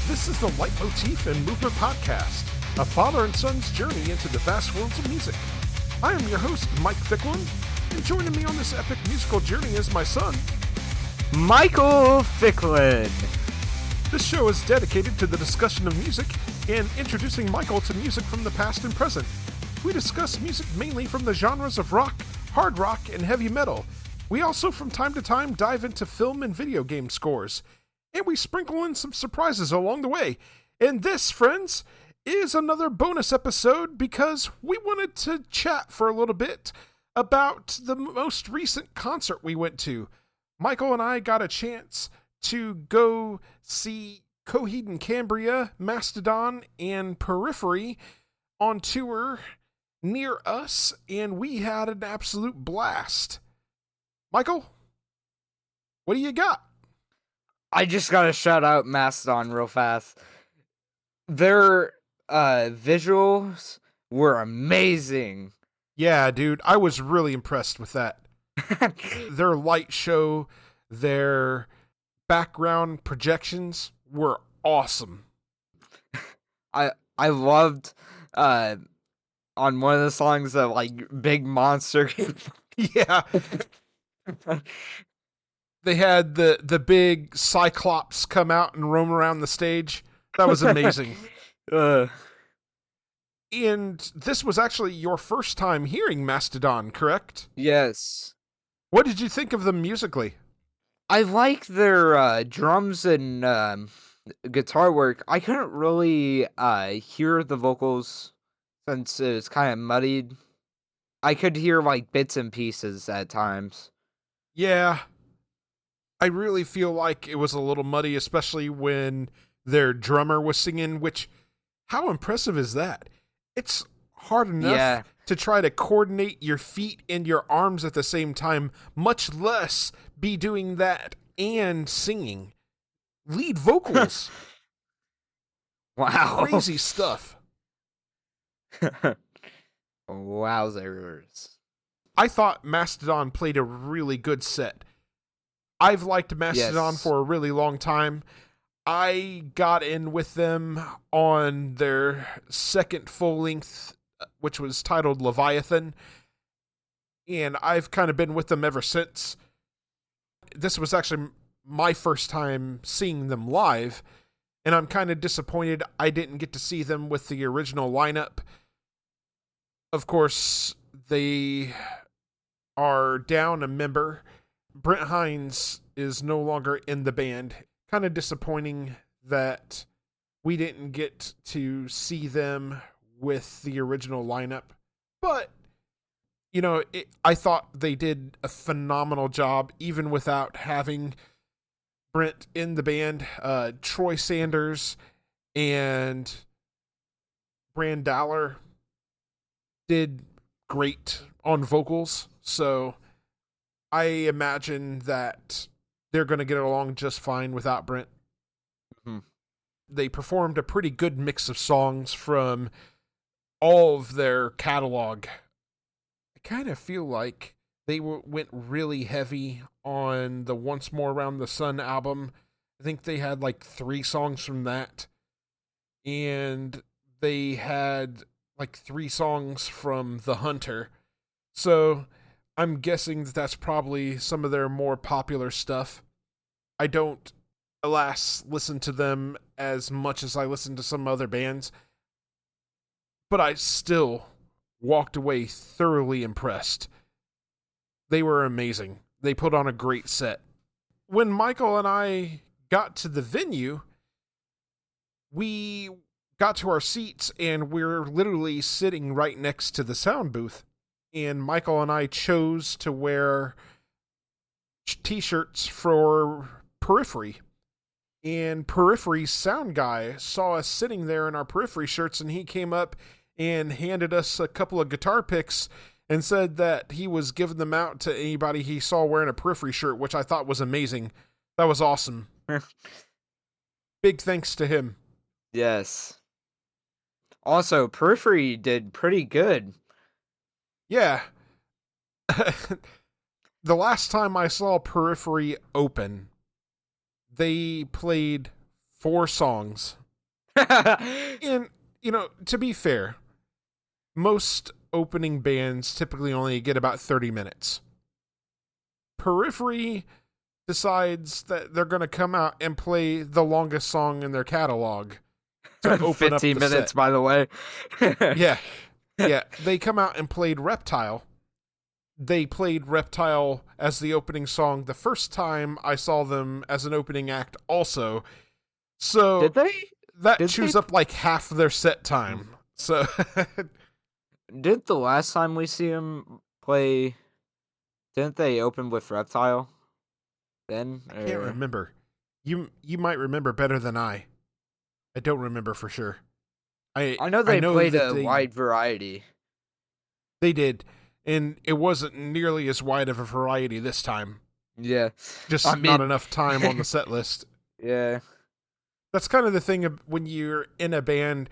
This is the Leitmotif and Movement Podcast, a father and son's journey into the vast worlds of music. I am your host, Mike Ficklin, and joining me on this epic musical journey is my son, Michael Ficklin. This show is dedicated to the discussion of music and introducing Michael to music from the past and present. We discuss music mainly from the genres of rock, hard rock, and heavy metal. We also from time to time dive into film and video game scores, and we sprinkle in some surprises along the way. And this, friends, is another bonus episode because we wanted to chat for a little bit about the most recent concert we went to. Michael and I got a chance to go see Coheed and Cambria, Mastodon, and Periphery on tour near us, and we had an absolute blast. Michael, what do you got? I just gotta shout out Mastodon real fast. Their visuals were amazing. Yeah, dude, I was really impressed with that. Their light show, their background projections were awesome. I loved on one of the songs that Big Monster. Yeah. They had the big Cyclops come out and roam around the stage. That was amazing. And this was actually your first time hearing Mastodon, correct? Yes. What did you think of them musically? I like their drums and guitar work. I couldn't really hear the vocals since it was kind of muddied. I could hear bits and pieces at times. Yeah. I really feel like it was a little muddy, especially when their drummer was singing, which, how impressive is that? It's hard enough to try to coordinate your feet and your arms at the same time, much less be doing that and singing. Lead vocals. Wow. Crazy stuff. Wowzers. I thought Mastodon played a really good set. I've liked Mastodon for a really long time. I got in with them on their second full length, which was titled Leviathan, and I've kind of been with them ever since. This was actually my first time seeing them live, and I'm kind of disappointed I didn't get to see them with the original lineup. Of course, they are down a member. Brent Hines is no longer in the band. Kind of disappointing that we didn't get to see them with the original lineup. But, I thought they did a phenomenal job, even without having Brent in the band. Troy Sanders and Brand Dowler did great on vocals, so I imagine that they're going to get along just fine without Brent. Mm-hmm. They performed a pretty good mix of songs from all of their catalog. I kind of feel like they went really heavy on the Once More Around the Sun album. I think they had 3 songs from that. And they had 3 songs from The Hunter. So I'm guessing that that's probably some of their more popular stuff. I don't, alas, listen to them as much as I listen to some other bands, but I still walked away thoroughly impressed. They were amazing. They put on a great set. When Michael and I got to the venue, we got to our seats and we're literally sitting right next to the sound booth. And Michael and I chose to wear t-shirts for Periphery. And Periphery's sound guy saw us sitting there in our Periphery shirts, and he came up and handed us a couple of guitar picks and said that he was giving them out to anybody he saw wearing a Periphery shirt, which I thought was amazing. That was awesome. Big thanks to him. Yes. Also, Periphery did pretty good. Yeah. The last time I saw Periphery open, they played 4 songs. And, to be fair, most opening bands typically only get about 30 minutes. Periphery decides that they're going to come out and play the longest song in their catalog to open up the 15 minutes, set. by the way. Yeah. They come out and played Reptile. They played Reptile as the opening song the first time I saw them as an opening act also. So Did they? that chews up like half their set time. So did the last time we see them play, didn't they open with Reptile? Then? I can't remember. You might remember better than I. I don't remember for sure. I know they played a wide variety. They did, and it wasn't nearly as wide of a variety this time. Yeah. Just not enough time on the set list. Yeah. That's kind of the thing of when you're in a band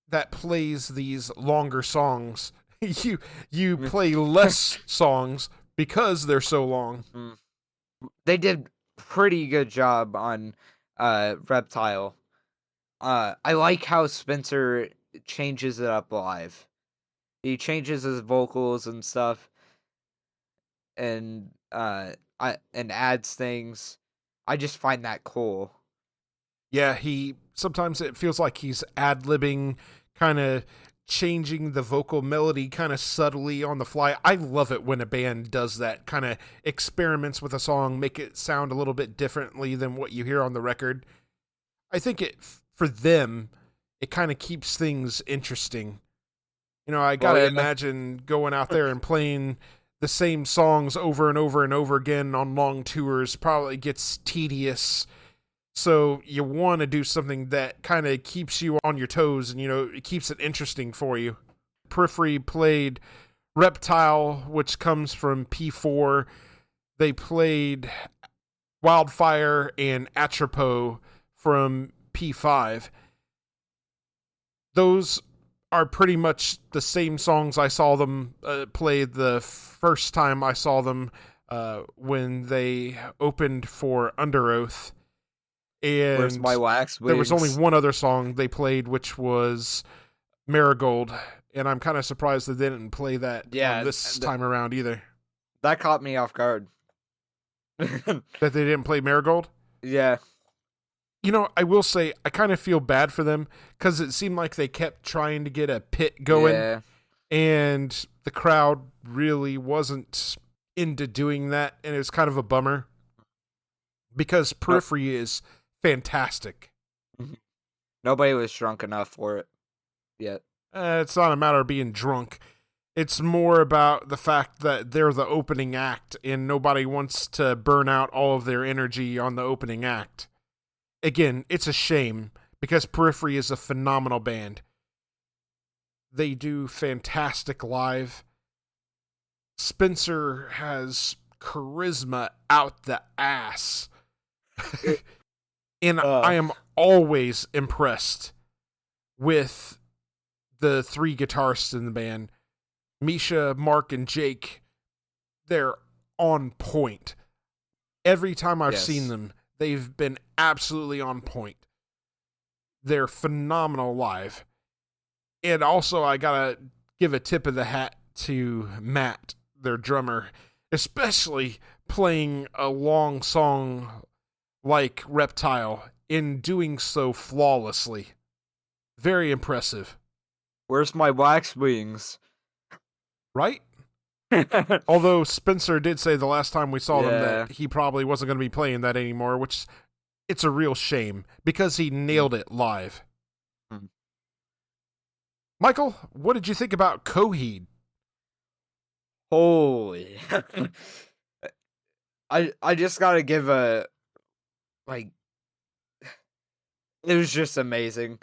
that plays these longer songs. You play less songs because they're so long. They did pretty good job on Reptile. I like how Spencer changes it up live. He changes his vocals and stuff, and adds things. I just find that cool. Yeah, sometimes it feels like he's ad-libbing, kind of changing the vocal melody kind of subtly on the fly. I love it when a band does that, kind of experiments with a song, make it sound a little bit differently than what you hear on the record. I think for them, it kind of keeps things interesting. I gotta imagine going out there and playing the same songs over and over and over again on long tours probably gets tedious. So you want to do something that kind of keeps you on your toes and, it keeps it interesting for you. Periphery played Reptile, which comes from P4. They played Wildfire and Atropos from P5. Those are pretty much the same songs I saw them play the first time I saw them when they opened for Under Oath. And Where's My Wax Wings? There was only one other song they played, which was Marigold, and I'm kind of surprised they didn't play that this time around either. That caught me off guard. That they didn't play Marigold? Yeah. I will say, I kind of feel bad for them, because it seemed like they kept trying to get a pit going, and the crowd really wasn't into doing that, and it was kind of a bummer, because Periphery is fantastic. Nobody was drunk enough for it yet. It's not a matter of being drunk. It's more about the fact that they're the opening act, and nobody wants to burn out all of their energy on the opening act. Again, it's a shame, because Periphery is a phenomenal band. They do fantastic live. Spencer has charisma out the ass. And I am always impressed with the 3 guitarists in the band. Misha, Mark, and Jake. They're on point. Every time I've seen them, they've been absolutely on point. They're phenomenal live. And also, I gotta give a tip of the hat to Matt, their drummer, especially playing a long song like Reptile, in doing so flawlessly. Very impressive. Where's My Wax Wings? Right? Although Spencer did say the last time we saw them that he probably wasn't going to be playing that anymore, which it's a real shame, because he nailed it live. Michael, what did you think about Coheed? Holy. I just gotta give a, it was just amazing.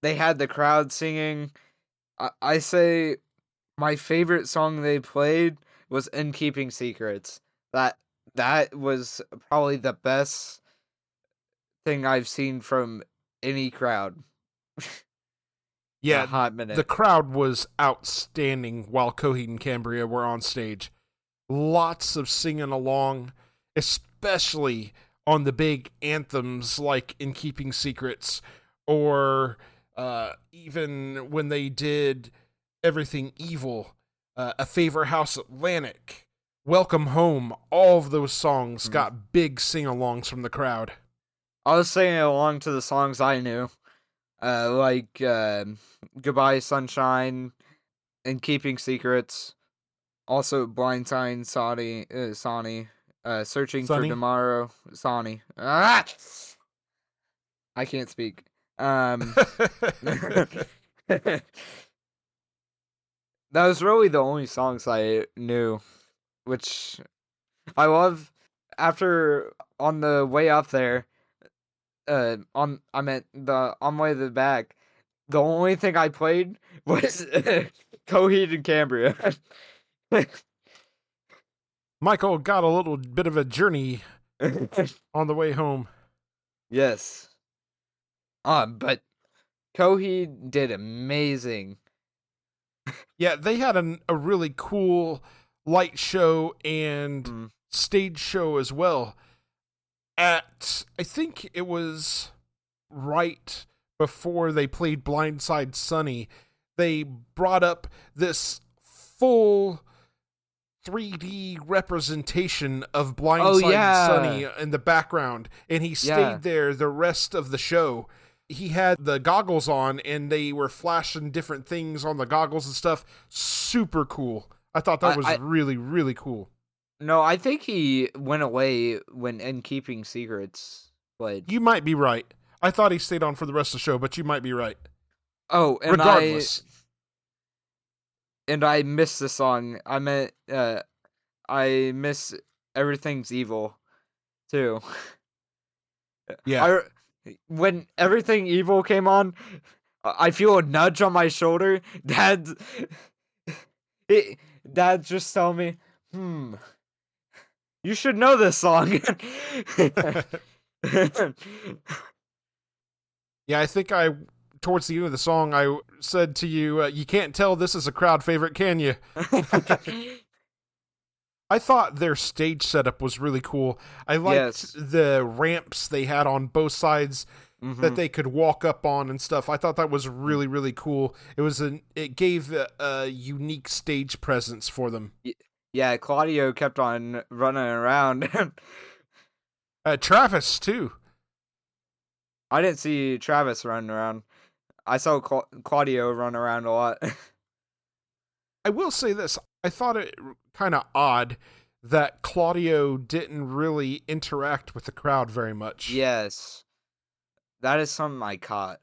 They had the crowd singing. I say my favorite song they played was In Keeping Secrets. That was probably the best thing I've seen from any crowd. Yeah, a hot minute. The crowd was outstanding while Coheed and Cambria were on stage. Lots of singing along, especially on the big anthems like In Keeping Secrets, or even when they did Everything Evil, A Favor House Atlantic, Welcome Home. All of those songs got big sing-alongs from the crowd. I was singing along to the songs I knew, like Goodbye Sunshine, In Keeping Secrets, also Blind Sign, Sonny, Searching for Sonny? Tomorrow, Sonny. Ah! I can't speak. That was really the only songs I knew, which I love. After, on the way up there, on the way to the back, the only thing I played was Coheed and Cambria. Michael got a little bit of a journey on the way home. Yes. But Coheed did amazing. Yeah, they had a really cool light show and stage show as well. At, I think it was right before they played Blindside Sunny, they brought up this full 3D representation of Blindside Sunny in the background, and he stayed there the rest of the show. He had the goggles on, and they were flashing different things on the goggles and stuff. Super cool. I thought that was really, really cool. No, I think he went away when In Keeping Secrets played. You might be right. I thought he stayed on for the rest of the show, but you might be right. Oh, and regardless. I miss the song. I miss Everything's Evil, too. Yeah. When Everything Evil came on, I feel a nudge on my shoulder. Dad just told me, you should know this song. Yeah, I think towards the end of the song, I said to you, you can't tell this is a crowd favorite, can you? I thought their stage setup was really cool. I liked the ramps they had on both sides that they could walk up on and stuff. I thought that was really, really cool. It gave a unique stage presence for them. Yeah, Claudio kept on running around. Travis, too. I didn't see Travis running around. I saw Claudio run around a lot. I will say this. I thought it kind of odd that Claudio didn't really interact with the crowd very much. Yes. That is something I caught.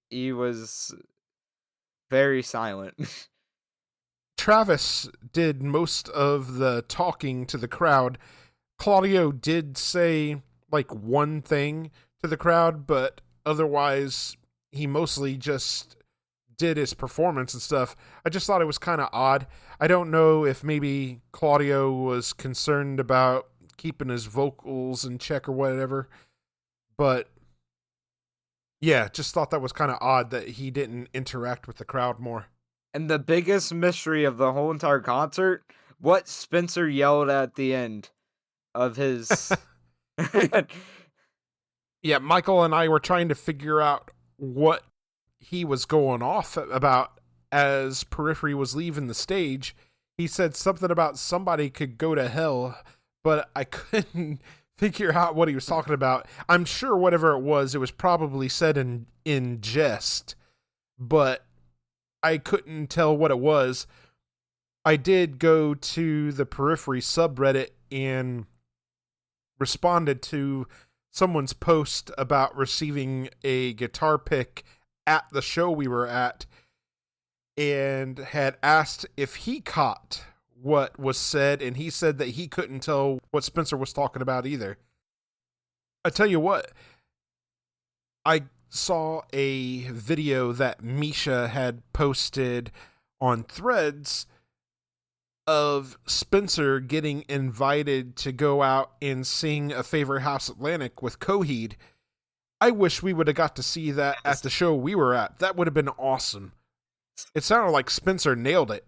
He was very silent. Travis did most of the talking to the crowd. Claudio did say like one thing to the crowd, but otherwise he mostly just did his performance and stuff. I just thought it was kind of odd. I don't know if maybe Claudio was concerned about keeping his vocals in check or whatever, but yeah, just thought that was kind of odd that he didn't interact with the crowd more. And the biggest mystery of the whole entire concert, what Spencer yelled at the end of his... Yeah, Michael and I were trying to figure out what he was going off about as Periphery was leaving the stage. He said something about somebody could go to hell, but I couldn't figure out what he was talking about. I'm sure whatever it was probably said in jest, but I couldn't tell what it was. I did go to the Periphery subreddit and responded to someone's post about receiving a guitar pick at the show we were at, and had asked if he caught what was said, and he said that he couldn't tell what Spencer was talking about either. I tell you what, I saw a video that Misha had posted on Threads of Spencer getting invited to go out and sing A Favor House Atlantic with Coheed. I wish we would have got to see that at the show we were at. That would have been awesome. It sounded like Spencer nailed it.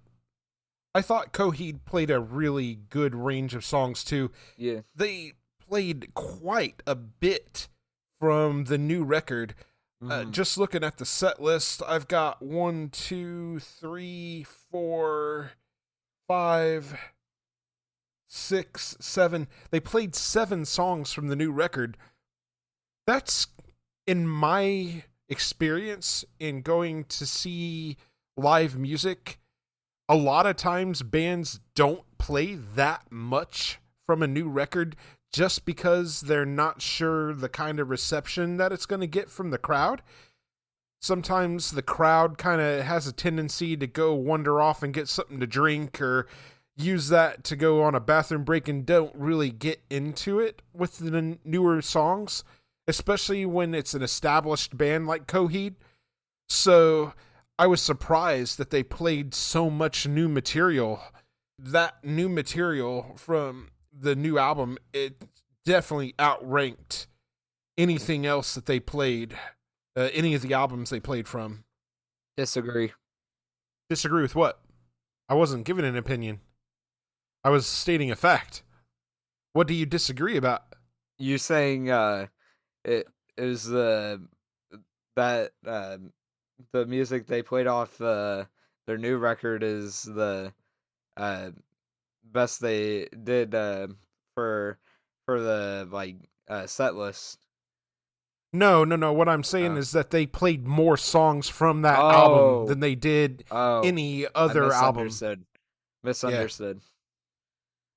I thought Coheed played a really good range of songs too. Yeah. They played quite a bit from the new record. Mhm. Just looking at the set list, I've got 1, 2, 3, 4, 5, 6, 7. They played 7 songs from the new record. That's, in my experience in going to see live music, a lot of times bands don't play that much from a new record just because they're not sure the kind of reception that it's going to get from the crowd. Sometimes the crowd kind of has a tendency to go wander off and get something to drink or use that to go on a bathroom break and don't really get into it with the newer songs, especially when it's an established band like Coheed. So I was surprised that they played so much new material. That new material from the new album, it definitely outranked anything else that they played, any of the albums they played from. Disagree. Disagree with what? I wasn't giving an opinion. I was stating a fact. What do you disagree about? You saying it is that the music they played off their new record is the best they did for the set list. No. What I'm saying is that they played more songs from that album than they did any other album. Misunderstood. Yeah.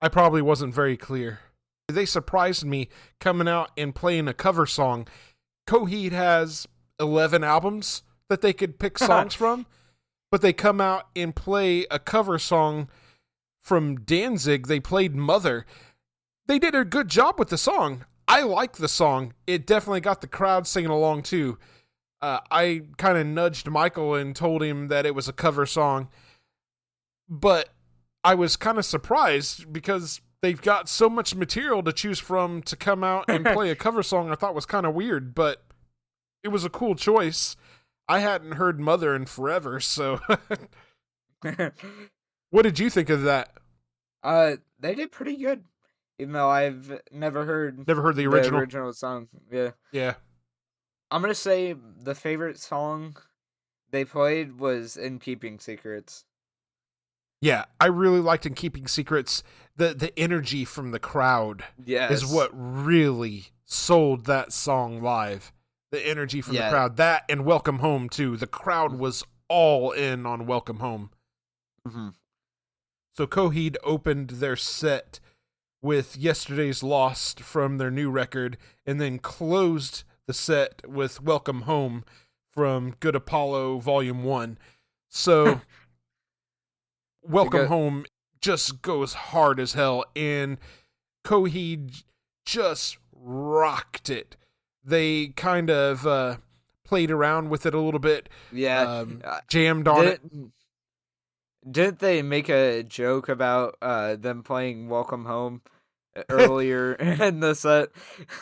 I probably wasn't very clear. They surprised me coming out and playing a cover song. Coheed has 11 albums that they could pick songs from, but they come out and play a cover song from Danzig. They played Mother. They did a good job with the song. I like the song. It definitely got the crowd singing along too. I kind of nudged Michael and told him that it was a cover song, but I was kind of surprised because they've got so much material to choose from to come out and play a cover song. I thought was kind of weird, but it was a cool choice. I hadn't heard Mother in forever, so what did you think of that? They did pretty good, even though I've never heard the original song. Yeah. I'm gonna say the favorite song they played was "In Keeping Secrets." Yeah, I really liked In Keeping Secrets. The energy from the crowd is what really sold that song live. The energy from the crowd. That and Welcome Home, too. The crowd was all in on Welcome Home. Mm-hmm. So Coheed opened their set with Yesterday's Lost from their new record, and then closed the set with Welcome Home from Good Apollo Volume 1. So Welcome Home just goes hard as hell, and Coheed just rocked it. They kind of played around with it a little bit, jammed on it. Didn't they make a joke about them playing Welcome Home earlier in the set?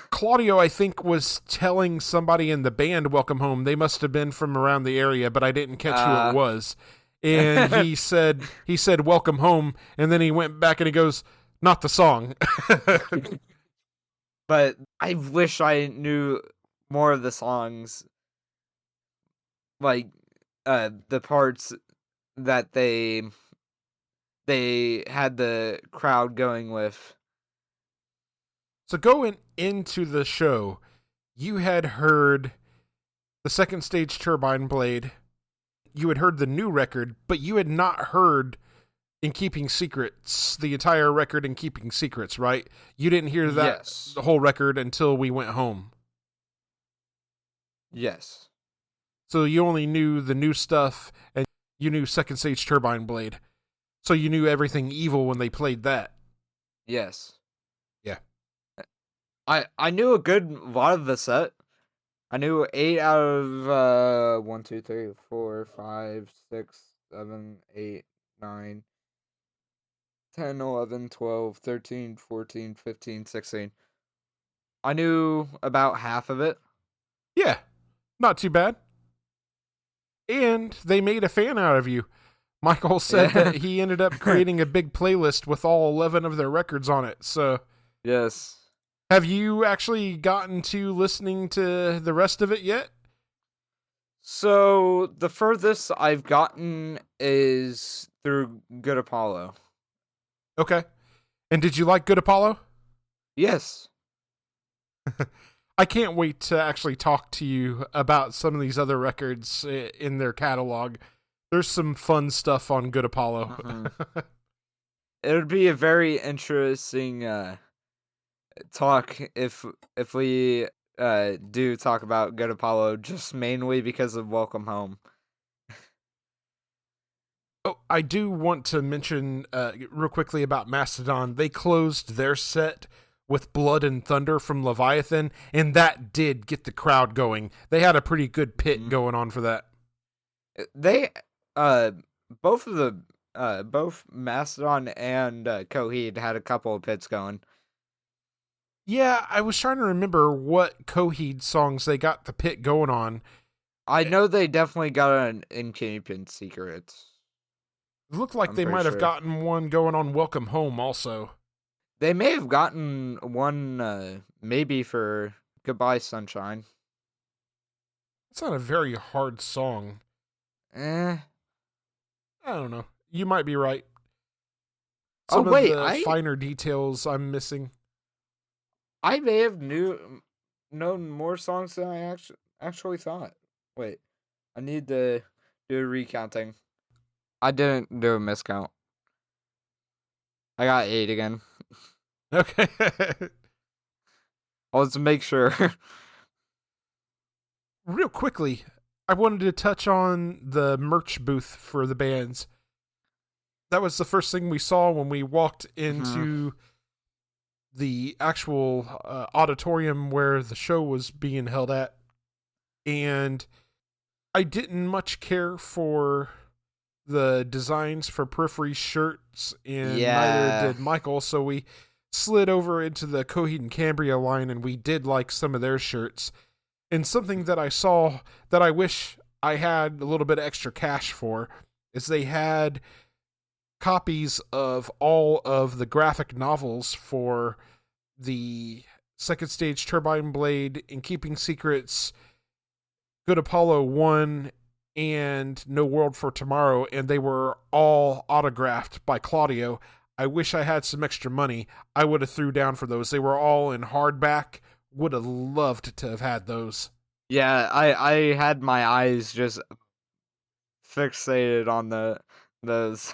Claudio, I think, was telling somebody in the band Welcome Home. They must have been from around the area, but I didn't catch who it was. And he said Welcome Home, and then he went back and he goes, not the song. But I wish I knew more of the songs, like the parts that they had the crowd going with. So going into the show, you had heard the Second Stage Turbine Blade. You had heard the new record, but you had not heard In Keeping Secrets, the entire record In Keeping Secrets, right? You didn't hear that the whole record until we went home. Yes. So you only knew the new stuff, and you knew Second Stage Turbine Blade. So you knew everything evil when they played that. Yes. Yeah. I knew a good lot of the set. I knew 8 out of 1, 2, 3, 4, 5, 6, 7, 8, 9, 10, 11, 12, 13, 14, 15, 16. I knew about half of it. Yeah, not too bad. And they made a fan out of you. Michael said that he ended up creating a big playlist with all 11 of their records on it. So, yes. Have you actually gotten to listening to the rest of it yet? So the furthest I've gotten is through Good Apollo. Okay. And did you like Good Apollo? Yes. I can't wait to actually talk to you about some of these other records in their catalog. There's some fun stuff on Good Apollo. Mm-hmm. It would be a very interesting talk if we do talk about Good Apollo, just mainly because of Welcome Home. Oh, I do want to mention real quickly about Mastodon. They closed their set with Blood and Thunder from Leviathan, and that did get the crowd going. They had a pretty good pit going on for that. They both Mastodon and Coheed had a couple of pits going. Yeah, I was trying to remember what Coheed songs they got the pit going on. I know they definitely got an Encaping Secrets. It looked like they might have gotten one going on Welcome Home also. They may have gotten one maybe for Goodbye Sunshine. It's not a very hard song. I don't know. You might be right. Some of the finer details I'm missing. I may have known more songs than I actually thought. Wait, I need to do a recounting. I didn't do a miscount. I got 8 again. Okay. Let's make sure. Real quickly, I wanted to touch on the merch booth for the bands. That was the first thing we saw when we walked into the actual auditorium where the show was being held at. And I didn't much care for the designs for Periphery shirts, and neither did Michael, so we slid over into the Coheed and Cambria line, and we did like some of their shirts. And something that I saw that I wish I had a little bit of extra cash for is they had copies of all of the graphic novels for the Second Stage Turbine Blade, Encaping Secrets, Good Apollo 1, and No World for Tomorrow, and they were all autographed by Claudio. I wish I had some extra money. I would have threw down for those. They were all in hardback. Would have loved to have had those. Yeah, I had my eyes just fixated on those.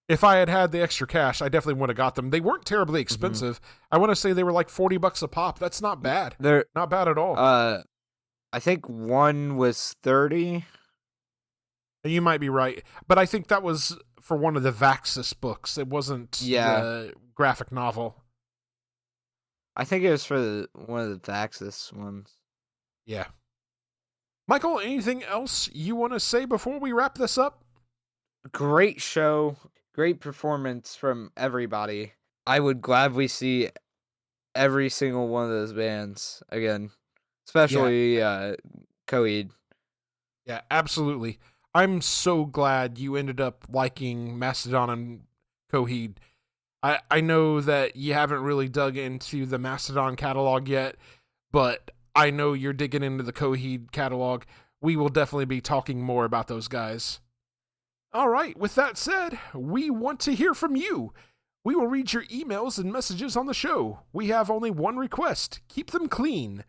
If I had had the extra cash, I definitely would have got them. They weren't terribly expensive. I want to say they were like $40 a pop. That's not bad. They're not bad at all. I think one was 30. You might be right, but I think that was for one of the Vaxis books. It wasn't the graphic novel. I think it was for one of the Vaxis ones. Yeah. Michael, anything else you want to say before we wrap this up? Great show. Great performance from everybody. I would gladly see every single one of those bands again. Especially Coheed. Yeah, absolutely. I'm so glad you ended up liking Mastodon and Coheed. I know that you haven't really dug into the Mastodon catalog yet, but I know you're digging into the Coheed catalog. We will definitely be talking more about those guys. All right, with that said, we want to hear from you. We will read your emails and messages on the show. We have only one request. Keep them clean.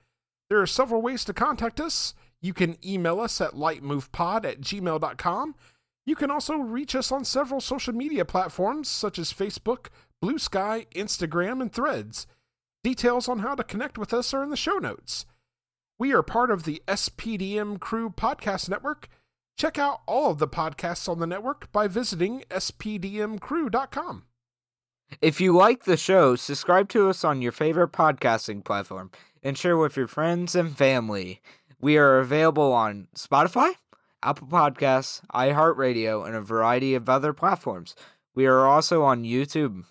There are several ways to contact us. You can email us at lightmovepod@gmail.com. You can also reach us on several social media platforms such as Facebook, Blue Sky, Instagram, and Threads. Details on how to connect with us are in the show notes. We are part of the SPDM Crew Podcast Network. Check out all of the podcasts on the network by visiting spdmcrew.com. If you like the show, subscribe to us on your favorite podcasting platform and share with your friends and family. We are available on Spotify, Apple Podcasts, iHeartRadio, and a variety of other platforms. We are also on YouTube.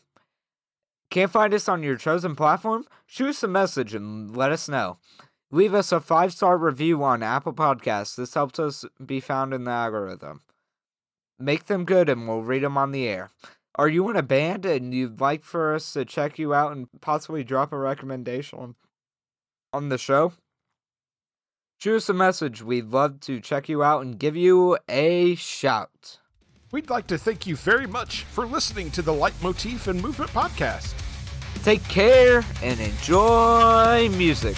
Can't find us on your chosen platform? Shoot us a message and let us know. Leave us a 5-star review on Apple Podcasts. This helps us be found in the algorithm. Make them good and we'll read them on the air. Are you in a band and you'd like for us to check you out and possibly drop a recommendation on the show? Shoot us a message. We'd love to check you out and give you a shout. We'd like to thank you very much for listening to the Leitmotif and Movement Podcast. Take care and enjoy music.